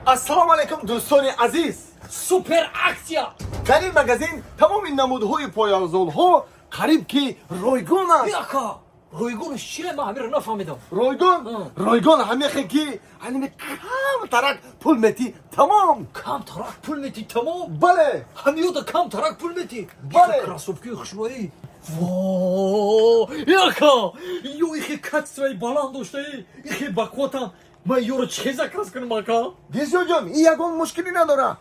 ассалому алайкум дӯстони азиз. Супер аксия. Дар ин магазин тамоми намудҳои поязолҳо қариб ки ройгонанд. Яка. Ройгонш чие? Ман ҳамеро нафаҳмидам. Ройгон ҳамехе ки ҳалими камтарак пул метӣ тамом. Камтарак пул метӣ тамом? Бале. Ҳамиёда камтарак пул метӣ? Бале. Красовкаи хушроӣ. Во! Яка! Ё ихе качествои баланд доштаӣ. Ихе бакотам. Ман ёро чӣ заказ кунам ака? Дисёҷон, ин ягон мушкилӣ надора.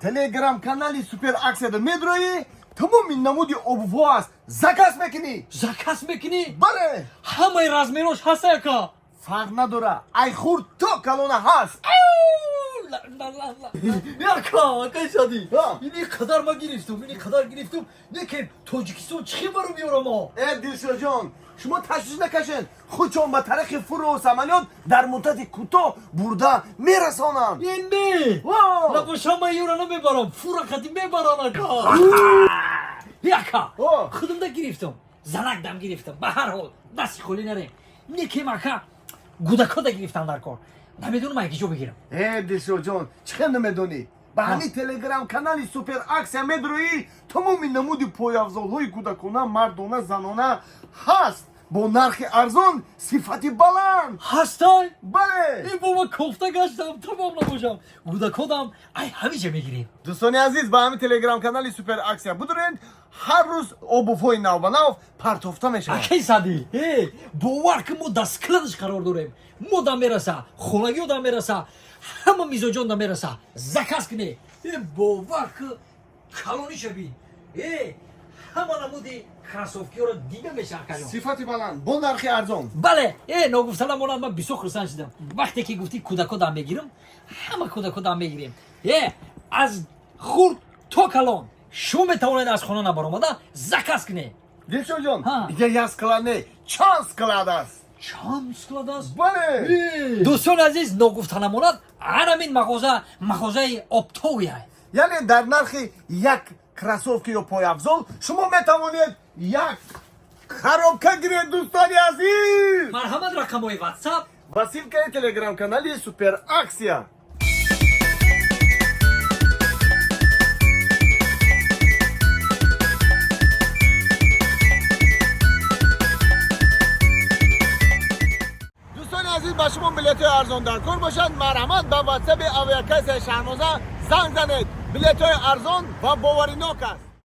Телеграм-канали Супер аксияда медроӣ, тамоми намуди обувҳо аст. Заказ мекунӣ. Заказ мекунӣ? Бале. Ҳамаи размерош ҳаст яка? Фарқ надора. Айхурд то калона ҳаст. Яка, акашади. Ҳа. Ини қадар ма гирифтум, Лекин Тоҷикистон чӣ бару биёрама? Дилшоҷон, шумо ташвиш накашед. Худшон ба тариқи фурӯ самолёт дар муддати кӯтоҳ бурда мерасонанд. Ин не. Вау! Набошам ман ёра намебарам. Фурақати мебарам ака. Яка. О. Худумда гирифтум. Занакдам гирифтум. Ба ҳар ҳол дасти холӣ нарем. Некем ака гудакода гирифтам дар кор. Намедонам ягӣ ҷо бигирам. Дилшоҷон, чӣ хел намедонӣ? Ба ҳамин телеграм-канали Супер аксия медроӣ, тамоми намуди появзолҳои кӯдакона, мардона, занона ҳаст. Бо нархи арзон, сифати баланд. Ҳастай? Бале. Ин бома кофта гаштам, тамом набошам. Гудакодам ай ҳамин ҷа мегирем. дӯстони азиз, ба ҳамин телеграм-канали Супер аксия бидуред. ҳар рӯз обувҳои навбанав партофта мешавад. Акай сади, бовар ки мо дар складаш қарор дорем. Модам мераса, хонагиёдам мераса, ҳама мизоҷондам мераса. Заказ кунӣ. Бовар ки калонӣ шавӣ. Ҳама намуди красовкиёро дида меша акаҷон. Сифати баланд бо нархи арзон. Бале, ногуфтанам монад ман бисёр хурсанд шудам. Вақте ки гуфтӣ кӯдакодам мегирам, ҳама кӯдакодам мегирем. Аз хурд то калон шумо метавонед аз хона набаромада заказ кунед. Дилшоҷон, Ҳа. ига як склад не, чанд склад аст. Чанд склад аст? Бале. дӯстони азиз, ногуфтанамонад ҳамин мағозаи оптовия. яъне дар нархи як красовки ё появзол шумо метавонед як харобка гиред. дӯстони азиз, марҳамат, рақамҳои ватсап ба силкаи телеграм-канали Супер аксия. дӯстони азиз, ба шумо билетҳои арзон дар кор бошад, марҳамат ба ватсаби авиакасияи Шаҳрноза занг занед. билетҳои арзон ва боваринок аст.